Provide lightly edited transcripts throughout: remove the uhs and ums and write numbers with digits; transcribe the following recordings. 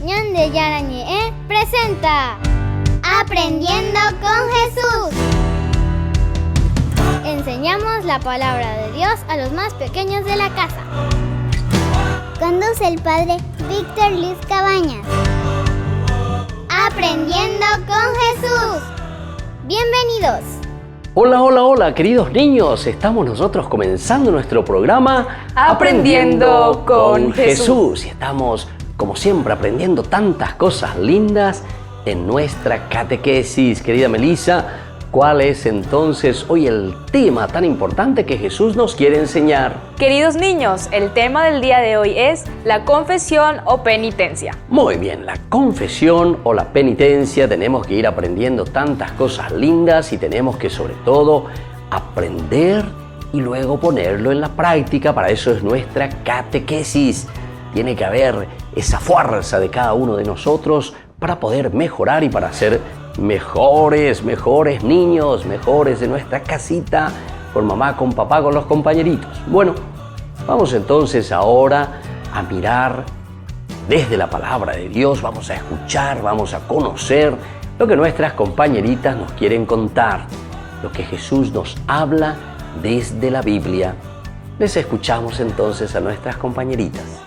Ñande Yarañe presenta Aprendiendo con Jesús. Enseñamos la palabra de Dios a los más pequeños de la casa. Conduce el padre Víctor Luis Cabañas. Aprendiendo con Jesús. Bienvenidos. Hola, queridos niños. Estamos nosotros comenzando nuestro programa Aprendiendo con Jesús. Y estamos, como siempre, aprendiendo tantas cosas lindas en nuestra catequesis. Querida Melissa, ¿cuál es entonces hoy el tema tan importante que Jesús nos quiere enseñar? Queridos niños, el tema del día de hoy es la confesión o penitencia. Muy bien, la confesión o la penitencia. Tenemos que ir aprendiendo tantas cosas lindas y tenemos que, sobre todo, aprender y luego ponerlo en la práctica. Para eso es nuestra catequesis. Tiene que haber esa fuerza de cada uno de nosotros para poder mejorar y para ser mejores niños, mejores de nuestra casita, con mamá, con papá, con los compañeritos. Bueno, vamos entonces ahora a mirar desde la palabra de Dios, vamos a escuchar, vamos a conocer lo que nuestras compañeritas nos quieren contar, lo que Jesús nos habla desde la Biblia. Les escuchamos entonces a nuestras compañeritas.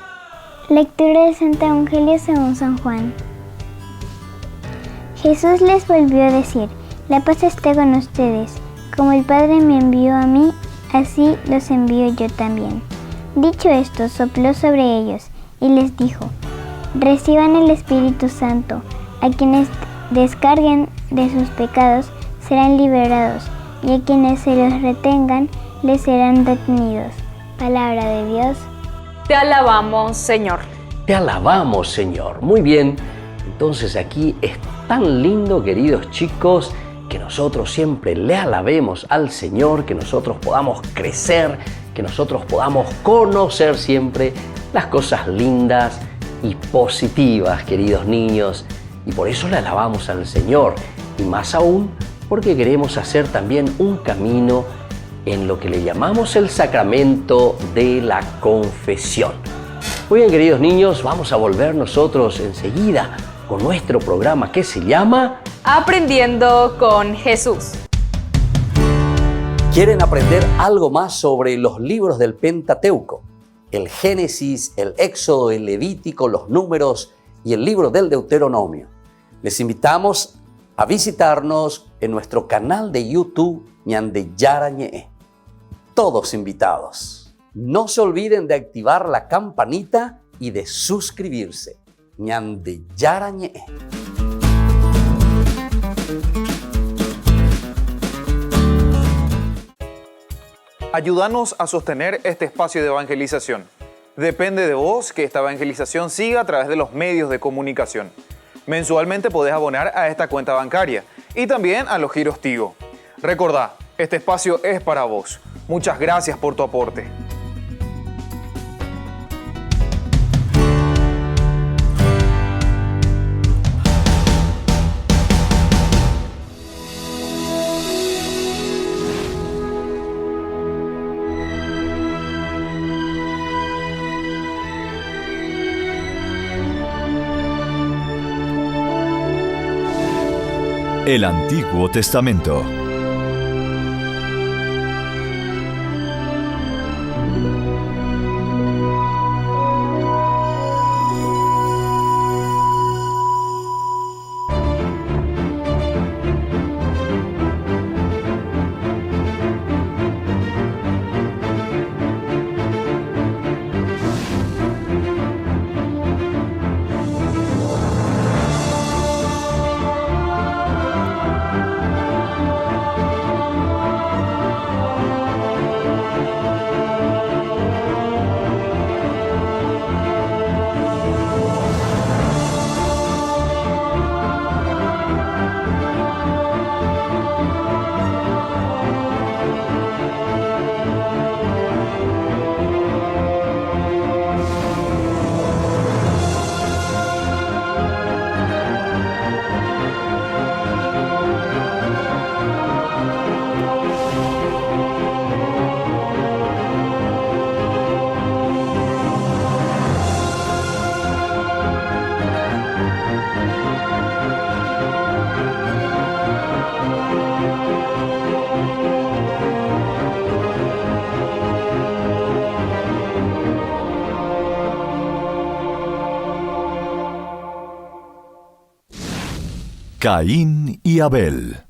Lectura del Santo Evangelio según San Juan. Jesús les volvió a decir: la paz esté con ustedes. Como el Padre me envió a mí, así los envío yo también. Dicho esto, sopló sobre ellos y les dijo: reciban el Espíritu Santo. A quienes descarguen de sus pecados serán liberados, y a quienes se los retengan les serán retenidos. Palabra de Dios. Te alabamos, Señor. Te alabamos, Señor. Muy bien. Entonces aquí es tan lindo, queridos chicos, que nosotros siempre le alabemos al Señor, que nosotros podamos crecer, que nosotros podamos conocer siempre las cosas lindas y positivas, queridos niños. Y por eso le alabamos al Señor. Y más aún porque queremos hacer también un camino en lo que le llamamos el sacramento de la confesión. Muy bien, queridos niños, vamos a volver nosotros enseguida con nuestro programa que se llama Aprendiendo con Jesús. ¿Quieren aprender algo más sobre los libros del Pentateuco? El Génesis, el Éxodo, el Levítico, los Números y el libro del Deuteronomio. Les invitamos a visitarnos en nuestro canal de YouTube Ñande Yarañe. Todos invitados. No se olviden de activar la campanita y de suscribirse. Ñande Yarañe. Ayúdanos a sostener este espacio de evangelización. Depende de vos que esta evangelización siga a través de los medios de comunicación. Mensualmente podés abonar a esta cuenta bancaria y también a los giros Tigo. Recordá, este espacio es para vos. Muchas gracias por tu aporte. El Antiguo Testamento. Caín y Abel.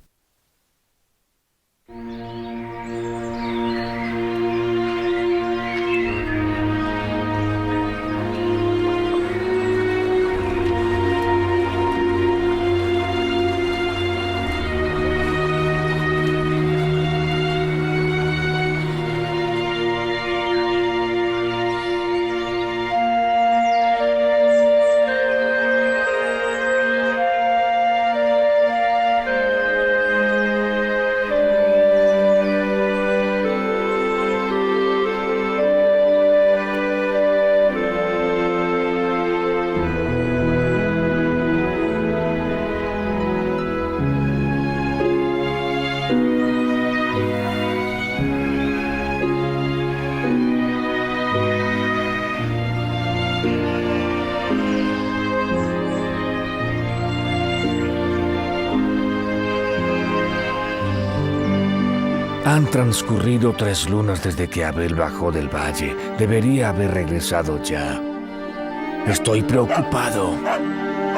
Han transcurrido 3 lunas desde que Abel bajó del valle. Debería haber regresado ya. Estoy preocupado.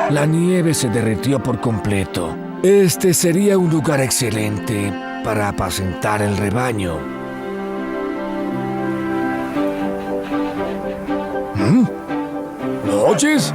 La nieve se derritió por completo. Este sería un lugar excelente para apacentar el rebaño. ¿Lo oyes?